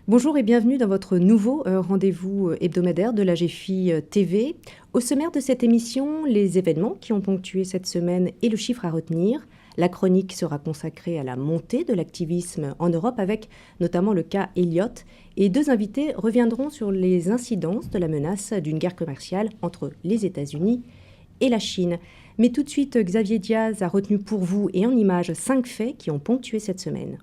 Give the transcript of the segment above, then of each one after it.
Bonjour et bienvenue dans votre nouveau rendez-vous hebdomadaire de la GFI TV. Au sommaire de cette émission, les événements qui ont ponctué cette semaine et le chiffre à retenir. La chronique sera consacrée à la montée de l'activisme en Europe avec notamment le cas Elliott. Et deux invités reviendront sur les incidences de la menace d'une guerre commerciale entre les États-Unis et la Chine. Mais tout de suite, Xavier Diaz a retenu pour vous et en images 5 faits qui ont ponctué cette semaine.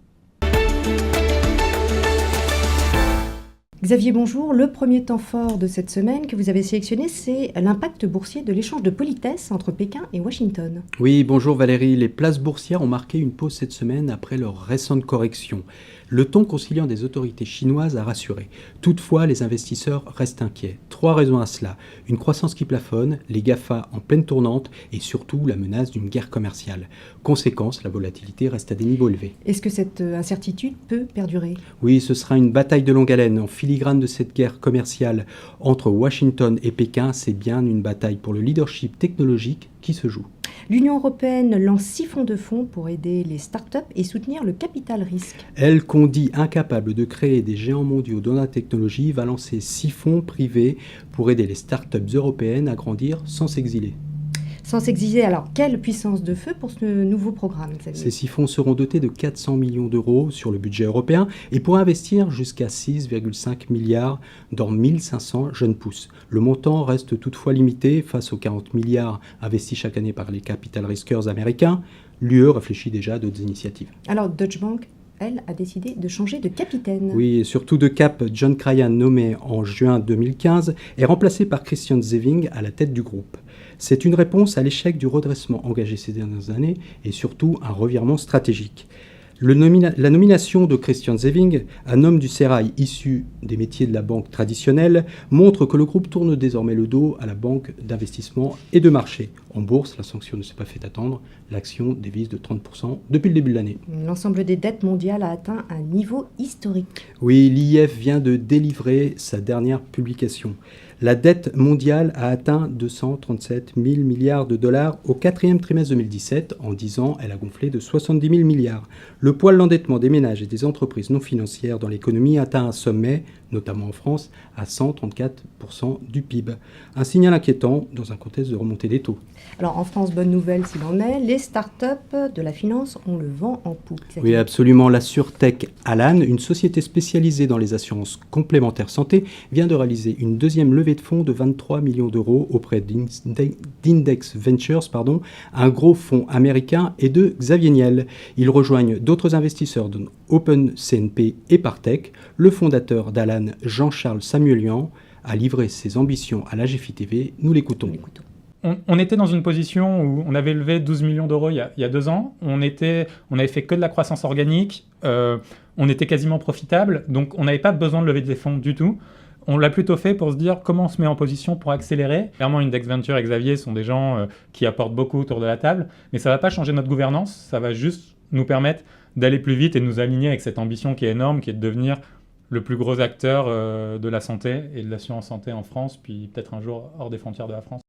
Xavier, bonjour. Le premier temps fort de cette semaine que vous avez sélectionné, c'est l'impact boursier de l'échange de politesse entre Pékin et Washington. Oui, bonjour Valérie. Les places boursières ont marqué une pause cette semaine après leur récente correction. Le ton conciliant des autorités chinoises a rassuré. Toutefois, les investisseurs restent inquiets. 3 raisons à cela. Une croissance qui plafonne, les GAFA en pleine tournante et surtout la menace d'une guerre commerciale. Conséquence, la volatilité reste à des niveaux élevés. Est-ce que cette incertitude peut perdurer ? Oui, ce sera une bataille de longue haleine. En filigrane de cette guerre commerciale entre Washington et Pékin, c'est bien une bataille pour le leadership technologique qui se joue. L'Union européenne lance 6 fonds de fonds pour aider les startups et soutenir le capital risque. Elle, qu'on dit incapable de créer des géants mondiaux dans la technologie, va lancer 6 fonds privés pour aider les startups européennes à grandir sans s'exiler. Sans s'exiler, alors quelle puissance de feu pour ce nouveau programme, Xavier ? Ces 6 fonds seront dotés de 400 millions d'euros sur le budget européen et pourront investir jusqu'à 6,5 milliards dans 1500 jeunes pousses. Le montant reste toutefois limité face aux 40 milliards investis chaque année par les capital riskers américains. L'UE réfléchit déjà à d'autres initiatives. Alors Deutsche Bank, elle, a décidé de changer de capitaine. Oui, et surtout de cap, John Cryan, nommé en juin 2015, est remplacé par Christian Sewing à la tête du groupe. C'est une réponse à l'échec du redressement engagé ces dernières années et surtout un revirement stratégique. La nomination de Christian Sewing, un homme du sérail issu des métiers de la banque traditionnelle, montre que le groupe tourne désormais le dos à la banque d'investissement et de marché. En bourse, la sanction ne s'est pas fait attendre. L'action dévisse de 30% depuis le début de l'année. L'ensemble des dettes mondiales a atteint un niveau historique. Oui, l'IF vient de délivrer sa dernière publication. La dette mondiale a atteint 237 000 milliards de dollars au 4e trimestre 2017. En 10 ans, elle a gonflé de 70 000 milliards. Le poids de l'endettement des ménages et des entreprises non financières dans l'économie atteint un sommet, notamment en France, à 134% du PIB. Un signal inquiétant dans un contexte de remontée des taux. Alors en France, bonne nouvelle s'il en est, les startups de la finance ont le vent en poupe. Oui, absolument. La Surtech Alan, une société spécialisée dans les assurances complémentaires santé, vient de réaliser une deuxième levée de fonds de 23 millions d'euros auprès d'Index Ventures, un gros fonds américain, et de Xavier Niel. Ils rejoignent d'autres investisseurs dont OpenCNP et Partech. Le fondateur d'Alan, Jean-Charles Samuelian, a livré ses ambitions à la GFI TV. Nous l'écoutons. On était dans une position où on avait levé 12 millions d'euros il y a 2 ans. On avait fait que de la croissance organique. On était quasiment profitable. Donc, on n'avait pas besoin de lever des fonds du tout. On l'a plutôt fait pour se dire comment on se met en position pour accélérer. Clairement, Index Venture et Xavier sont des gens qui apportent beaucoup autour de la table. Mais ça ne va pas changer notre gouvernance. Ça va juste nous permettre d'aller plus vite et de nous aligner avec cette ambition qui est énorme, qui est de devenir le plus gros acteur de la santé et de l'assurance santé en France, puis peut-être un jour hors des frontières de la France.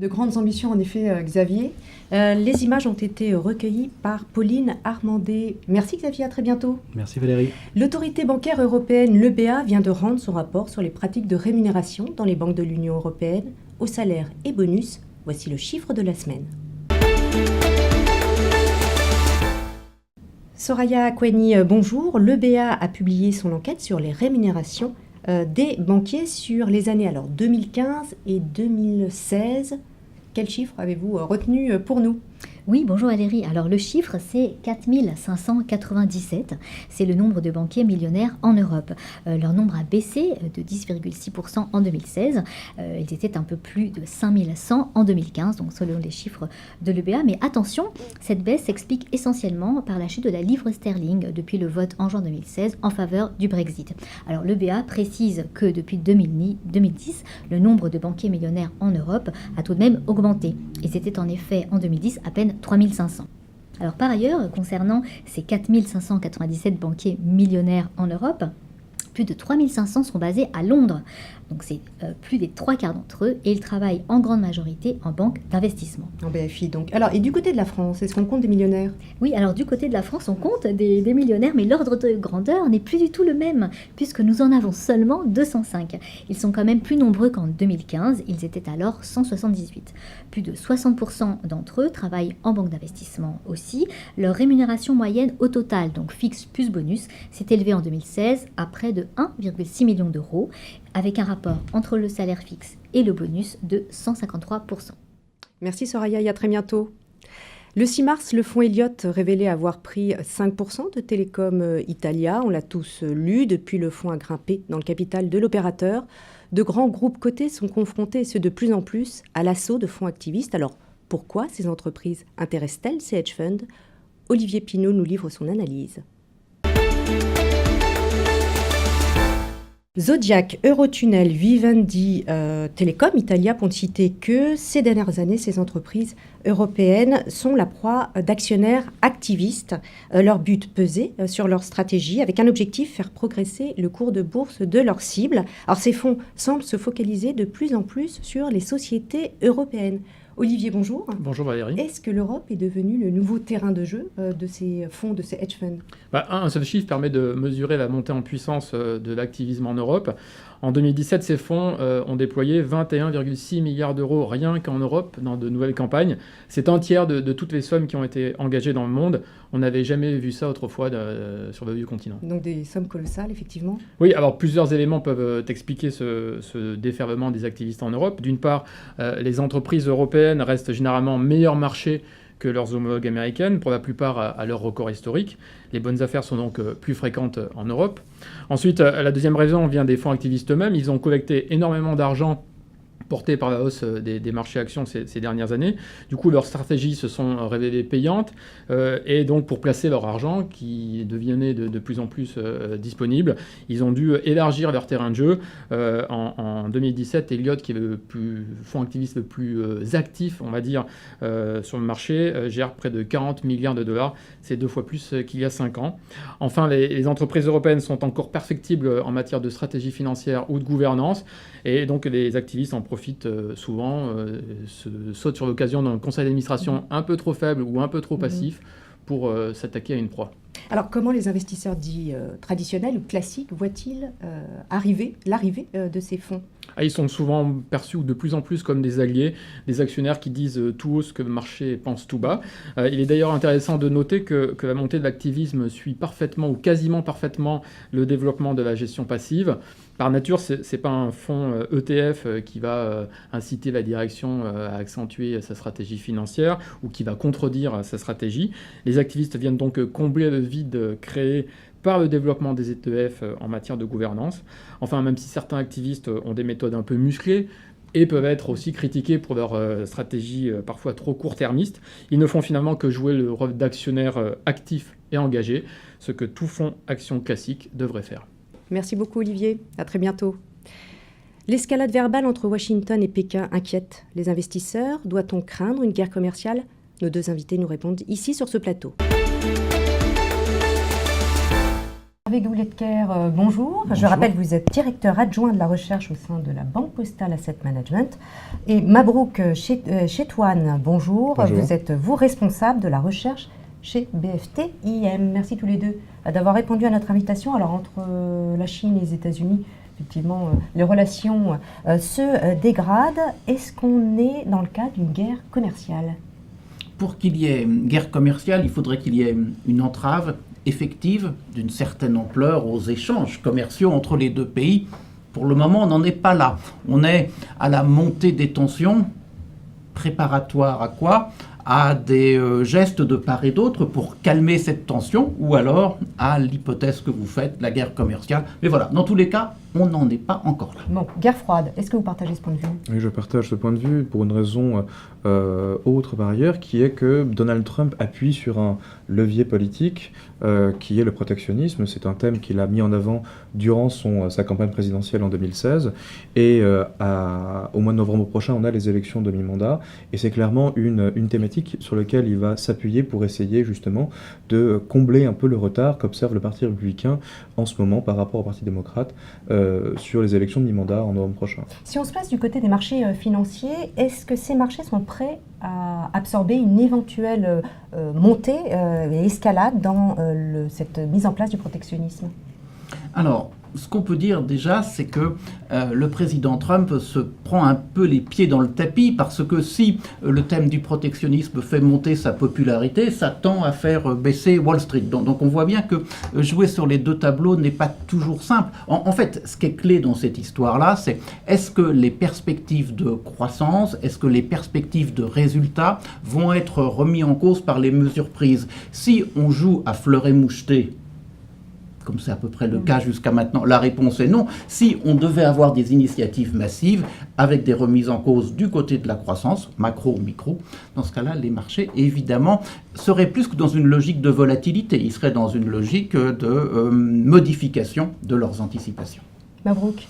De grandes ambitions, en effet, Xavier. Les images ont été recueillies par Pauline Armandé. Merci Xavier, à très bientôt. Merci Valérie. L'autorité bancaire européenne, l'EBA, vient de rendre son rapport sur les pratiques de rémunération dans les banques de l'Union européenne, aux salaires et bonus. Voici le chiffre de la semaine. Soraya Koueni, bonjour. L'EBA a publié son enquête sur les rémunérations des banquiers sur les années 2015 et 2016. Quel chiffre avez-vous retenu pour nous ? Oui, bonjour Valérie. Alors le chiffre, c'est 4597. C'est le nombre de banquiers millionnaires en Europe. Leur nombre a baissé de 10,6% en 2016. Ils étaient un peu plus de 5100 en 2015, donc selon les chiffres de l'EBA. Mais attention, cette baisse s'explique essentiellement par la chute de la livre sterling depuis le vote en juin 2016 en faveur du Brexit. Alors l'EBA précise que depuis 2010, le nombre de banquiers millionnaires en Europe a tout de même augmenté. Et c'était en effet en 2010 à peine 3500. Alors par ailleurs, concernant ces 4597 banquiers millionnaires en Europe, Plus de 3500 sont basés à Londres. Donc c'est plus des 3/4 d'entre eux et ils travaillent en grande majorité en banque d'investissement. En BFI donc. Alors, et du côté de la France, est-ce qu'on compte des millionnaires? Oui, alors du côté de la France, on compte des millionnaires, mais l'ordre de grandeur n'est plus du tout le même, puisque nous en avons seulement 205. Ils sont quand même plus nombreux qu'en 2015, ils étaient alors 178. Plus de 60% d'entre eux travaillent en banque d'investissement aussi. Leur rémunération moyenne au total, donc fixe plus bonus, s'est élevée en 2016 à près de 1,6 million d'euros, avec un rapport entre le salaire fixe et le bonus de 153%. Merci Soraya et à très bientôt. Le 6 mars, le fonds Elliott révélait avoir pris 5% de Telecom Italia. On l'a tous lu. Depuis, le fonds a grimpé dans le capital de l'opérateur. De grands groupes cotés sont confrontés, et ce de plus en plus, à l'assaut de fonds activistes. Alors, pourquoi ces entreprises intéressent-elles ces hedge funds? Olivier Pinault nous livre son analyse. Zodiac, Eurotunnel, Vivendi, Telecom Italia, pour ne citer que, ces dernières années, ces entreprises européennes sont la proie d'actionnaires activistes. Leur but, peser sur leur stratégie avec un objectif, faire progresser le cours de bourse de leur cible. Alors ces fonds semblent se focaliser de plus en plus sur les sociétés européennes. Olivier, bonjour. Bonjour Valérie. Est-ce que l'Europe est devenue le nouveau terrain de jeu de ces fonds, de ces hedge funds? Un seul chiffre permet de mesurer la montée en puissance de l'activisme en Europe. En 2017, ces fonds ont déployé 21,6 milliards d'euros rien qu'en Europe dans de nouvelles campagnes. C'est un tiers de toutes les sommes qui ont été engagées dans le monde. On n'avait jamais vu ça autrefois sur le vieux continent. Donc des sommes colossales, effectivement. Oui, alors plusieurs éléments peuvent expliquer ce déferlement des activistes en Europe. D'une part, les entreprises européennes restent généralement meilleurs marchés que leurs homologues américaines, pour la plupart à leur record historique. Les bonnes affaires sont donc plus fréquentes en Europe. Ensuite, la deuxième raison vient des fonds activistes eux-mêmes. Ils ont collecté énormément d'argent portés par la hausse des marchés actions ces dernières années. Du coup, leurs stratégies se sont révélées payantes et donc pour placer leur argent qui devenait de plus en plus disponible, ils ont dû élargir leur terrain de jeu. En 2017, Elliott, qui est le fonds activiste le plus actif, on va dire, sur le marché, gère près de 40 milliards de dollars. C'est 2 fois plus qu'il y a 5 ans. Enfin, les entreprises européennes sont encore perfectibles en matière de stratégie financière ou de gouvernance et donc les activistes en profitent souvent, sautent sur l'occasion d'un conseil d'administration un peu trop faible ou un peu trop passif pour s'attaquer à une proie. Alors, comment les investisseurs dits traditionnels ou classiques voient-ils l'arrivée de ces fonds? Ils sont souvent perçus de plus en plus comme des alliés, des actionnaires qui disent tout haut ce que le marché pense tout bas. Il est d'ailleurs intéressant de noter que la montée de l'activisme suit parfaitement ou quasiment parfaitement le développement de la gestion passive. Par nature, ce n'est pas un fonds ETF qui va inciter la direction à accentuer sa stratégie financière ou qui va contredire sa stratégie. Les activistes viennent donc combler le vide créé par le développement des ETF en matière de gouvernance. Enfin, même si certains activistes ont des méthodes un peu musclées et peuvent être aussi critiqués pour leur stratégie parfois trop court-termiste, ils ne font finalement que jouer le rôle d'actionnaire actif et engagé, ce que tout fonds action classique devrait faire. Merci beaucoup Olivier, à très bientôt. L'escalade verbale entre Washington et Pékin inquiète les investisseurs. Doit-on craindre une guerre commerciale? Nos deux invités nous répondent ici sur ce plateau. Hervé Gouletker, bonjour. Je rappelle que vous êtes directeur adjoint de la recherche au sein de la Banque Postale Asset Management. Et Mabrouk Chetouane, bonjour. Vous êtes responsable de la recherche chez BFT IM. Merci tous les deux d'avoir répondu à notre invitation. Alors entre la Chine et les États-Unis, effectivement, les relations se dégradent. Est-ce qu'on est dans le cas d'une guerre commerciale? Pour qu'il y ait une guerre commerciale, il faudrait qu'il y ait une entrave effective d'une certaine ampleur aux échanges commerciaux entre les deux pays. Pour le moment, on n'en est pas là. On est à la montée des tensions, préparatoire à quoi? À des gestes de part et d'autre pour calmer cette tension, ou alors à l'hypothèse que vous faites, la guerre commerciale. Mais voilà, dans tous les cas, on n'en est pas encore là. Bon, guerre froide, est-ce que vous partagez ce point de vue? Oui, je partage ce point de vue pour une raison autre par ailleurs, qui est que Donald Trump appuie sur un levier politique qui est le protectionnisme. C'est un thème qu'il a mis en avant durant sa campagne présidentielle en 2016. Et au mois de novembre prochain, on a les élections de mi-mandat. Et c'est clairement une thématique sur laquelle il va s'appuyer pour essayer justement de combler un peu le retard qu'observe le Parti républicain en ce moment par rapport au Parti démocrate sur les élections de mi-mandat en novembre prochain. Si on se place du côté des marchés financiers, est-ce que ces marchés sont prêts à absorber une éventuelle montée et escalade dans cette mise en place du protectionnisme? Alors, ce qu'on peut dire déjà, c'est que le président Trump se prend un peu les pieds dans le tapis parce que si le thème du protectionnisme fait monter sa popularité, ça tend à faire baisser Wall Street. Donc on voit bien que jouer sur les deux tableaux n'est pas toujours simple. En fait, ce qui est clé dans cette histoire-là, c'est est-ce que les perspectives de croissance, est-ce que les perspectives de résultats vont être remis en cause par les mesures prises? Si on joue à fleuret moucheté, comme c'est à peu près le cas jusqu'à maintenant, la réponse est non. Si on devait avoir des initiatives massives avec des remises en cause du côté de la croissance, macro ou micro, dans ce cas-là, les marchés, évidemment, seraient plus que dans une logique de volatilité. Ils seraient dans une logique de modification de leurs anticipations. Mabrouk.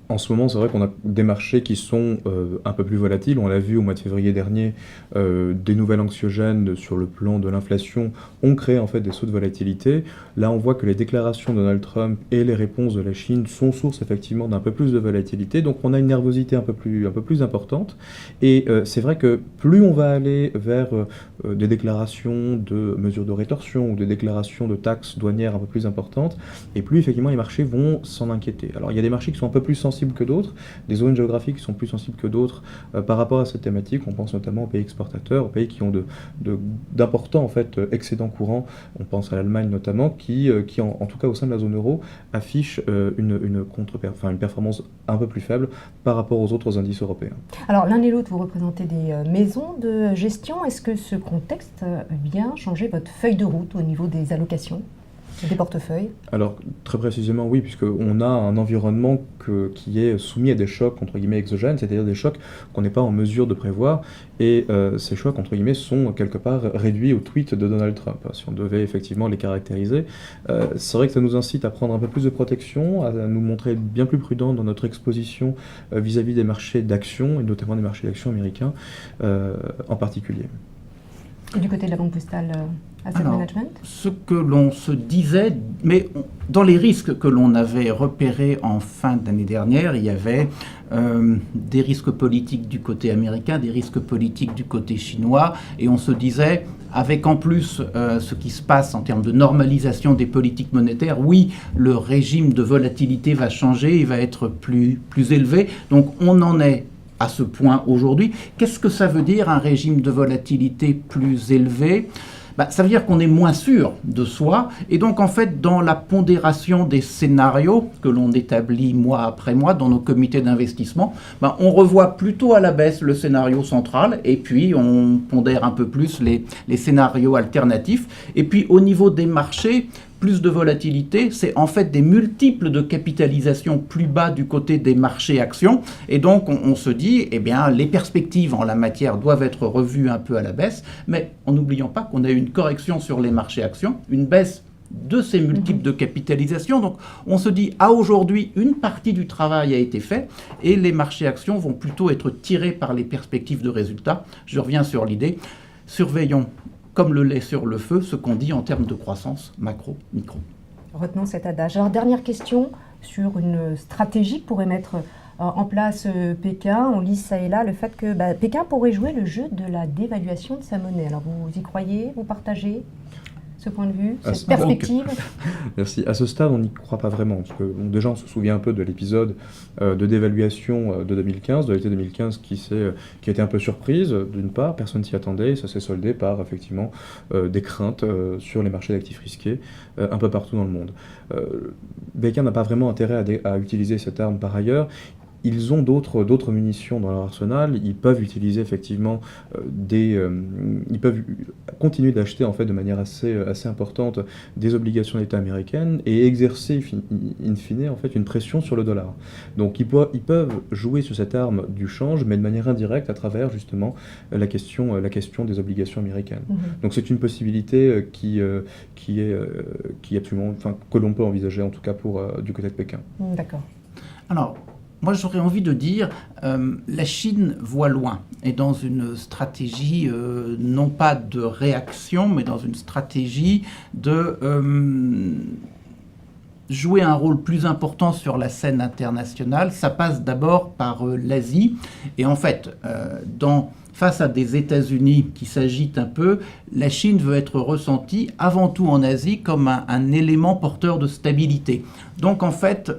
En ce moment, c'est vrai qu'on a des marchés qui sont un peu plus volatiles. On l'a vu au mois de février dernier, des nouvelles anxiogènes sur le plan de l'inflation ont créé en fait des sauts de volatilité. Là, on voit que les déclarations de Donald Trump et les réponses de la Chine sont source effectivement d'un peu plus de volatilité. Donc, on a une nervosité un peu plus importante. Et c'est vrai que plus on va aller vers des déclarations de mesures de rétorsion ou des déclarations de taxes douanières un peu plus importantes, et plus effectivement les marchés vont s'en inquiéter. Alors, il y a des marchés qui sont un peu plus sensibles que d'autres, des zones géographiques qui sont plus sensibles que d'autres par rapport à cette thématique. On pense notamment aux pays exportateurs, aux pays qui ont d'importants en fait, excédents courants. On pense à l'Allemagne notamment, qui en tout cas au sein de la zone euro, affiche une performance un peu plus faible par rapport aux autres indices européens. Alors l'un et l'autre, vous représentez des maisons de gestion. Est-ce que ce contexte vient changer votre feuille de route au niveau des allocations ? Des portefeuilles? Alors, très précisément, oui, puisqu'on a un environnement qui est soumis à des chocs, entre guillemets, exogènes, c'est-à-dire des chocs qu'on n'est pas en mesure de prévoir, et ces chocs, entre guillemets, sont quelque part réduits au tweet de Donald Trump, si on devait effectivement les caractériser. C'est vrai que ça nous incite à prendre un peu plus de protection, à nous montrer bien plus prudents dans notre exposition vis-à-vis des marchés d'actions, et notamment des marchés d'actions américains en particulier. Et du côté de la Banque Postale Asset Management? Ce que l'on se disait, mais dans les risques que l'on avait repérés en fin d'année dernière, il y avait des risques politiques du côté américain, des risques politiques du côté chinois, et on se disait, avec en plus ce qui se passe en termes de normalisation des politiques monétaires, oui, le régime de volatilité va changer, il va être plus élevé, donc on en est à ce point aujourd'hui. Qu'est-ce que ça veut dire un régime de volatilité plus élevé ? Ça veut dire qu'on est moins sûr de soi, et donc en fait dans la pondération des scénarios que l'on établit mois après mois dans nos comités d'investissement, on revoit plutôt à la baisse le scénario central, et puis on pondère un peu plus les scénarios alternatifs, et puis au niveau des marchés, plus de volatilité, c'est en fait des multiples de capitalisation plus bas du côté des marchés actions. Et donc, on se dit, eh bien, les perspectives en la matière doivent être revues un peu à la baisse, mais en n'oubliant pas qu'on a eu une correction sur les marchés actions, une baisse de ces multiples de capitalisation. Donc, on se dit, à aujourd'hui, une partie du travail a été fait et les marchés actions vont plutôt être tirés par les perspectives de résultats. Je reviens sur l'idée. Surveillons comme le lait sur le feu, ce qu'on dit en termes de croissance macro-micro. Retenons cet adage. Alors, dernière question sur une stratégie que pourrait mettre en place Pékin. On lit ça et là le fait que Pékin pourrait jouer le jeu de la dévaluation de sa monnaie. Alors, vous y croyez? Vous partagez ce point de vue, cette perspective? Merci. À ce stade, on n'y croit pas vraiment. Parce que, déjà, on se souvient un peu de l'épisode de dévaluation de 2015, de l'été 2015, qui a été un peu surprise, d'une part. Personne s'y attendait. Et ça s'est soldé par, effectivement, des craintes sur les marchés d'actifs risqués un peu partout dans le monde. Pékin n'a pas vraiment intérêt à utiliser cette arme par ailleurs. ils ont d'autres munitions dans leur arsenal. Ils peuvent utiliser effectivement ils peuvent continuer d'acheter en fait de manière assez importante des obligations d'État américaines et exercer in fine en fait une pression sur le dollar. Donc ils peuvent jouer sur cette arme du change, mais de manière indirecte à travers justement la question des obligations américaines. Donc c'est une possibilité qui est absolument, enfin, que l'on peut envisager en tout cas du côté de Pékin. D'accord. Alors, moi j'aurais envie de dire, la Chine voit loin, et dans une stratégie non pas de réaction, mais dans une stratégie de jouer un rôle plus important sur la scène internationale. Ça passe d'abord par l'Asie, et en fait, face à des États-Unis qui s'agitent un peu, la Chine veut être ressentie avant tout en Asie comme un élément porteur de stabilité. Donc en fait,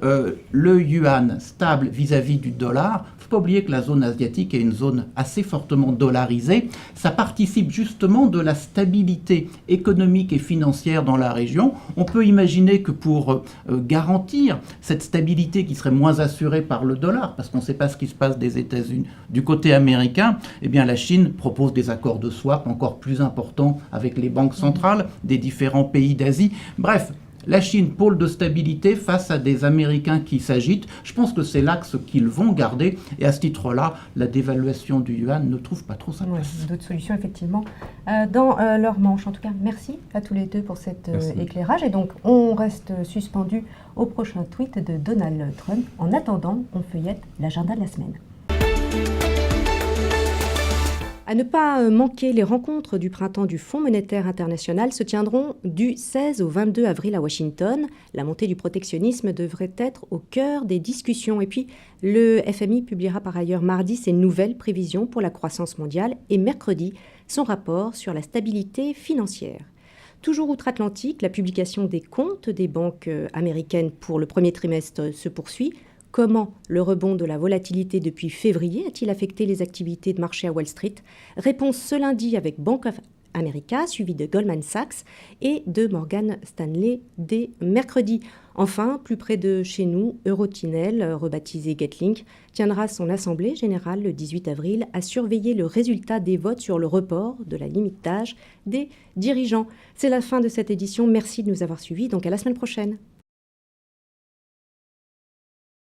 le yuan stable vis-à-vis du dollar, il ne faut pas oublier que la zone asiatique est une zone assez fortement dollarisée, ça participe justement de la stabilité économique et financière dans la région. On peut imaginer que pour garantir cette stabilité qui serait moins assurée par le dollar, parce qu'on ne sait pas ce qui se passe des États-Unis du côté américain, eh bien la Chine propose des accords de swap encore plus importants avec les banques centrales des différents pays d'Asie. Bref, la Chine, pôle de stabilité face à des Américains qui s'agitent. Je pense que c'est l'axe qu'ils vont garder. Et à ce titre-là, la dévaluation du yuan ne trouve pas trop sa place. D'autres solutions, effectivement, dans leur manche. En tout cas, merci à tous les deux pour cet éclairage. Et donc, on reste suspendu au prochain tweet de Donald Trump. En attendant, on feuillette l'agenda de la semaine. À ne pas manquer, les rencontres du printemps du Fonds monétaire international se tiendront du 16 au 22 avril à Washington. La montée du protectionnisme devrait être au cœur des discussions. Et puis, le FMI publiera par ailleurs mardi ses nouvelles prévisions pour la croissance mondiale et mercredi son rapport sur la stabilité financière. Toujours outre-Atlantique, la publication des comptes des banques américaines pour le premier trimestre se poursuit. Comment le rebond de la volatilité depuis février a-t-il affecté les activités de marché à Wall Street? Réponse ce lundi avec Bank of America, suivi de Goldman Sachs et de Morgan Stanley dès mercredi. Enfin, plus près de chez nous, Eurotinel, rebaptisé Getlink, tiendra son assemblée générale le 18 avril à surveiller le résultat des votes sur le report de la limite d'âge des dirigeants. C'est la fin de cette édition. Merci de nous avoir suivis. Donc à la semaine prochaine.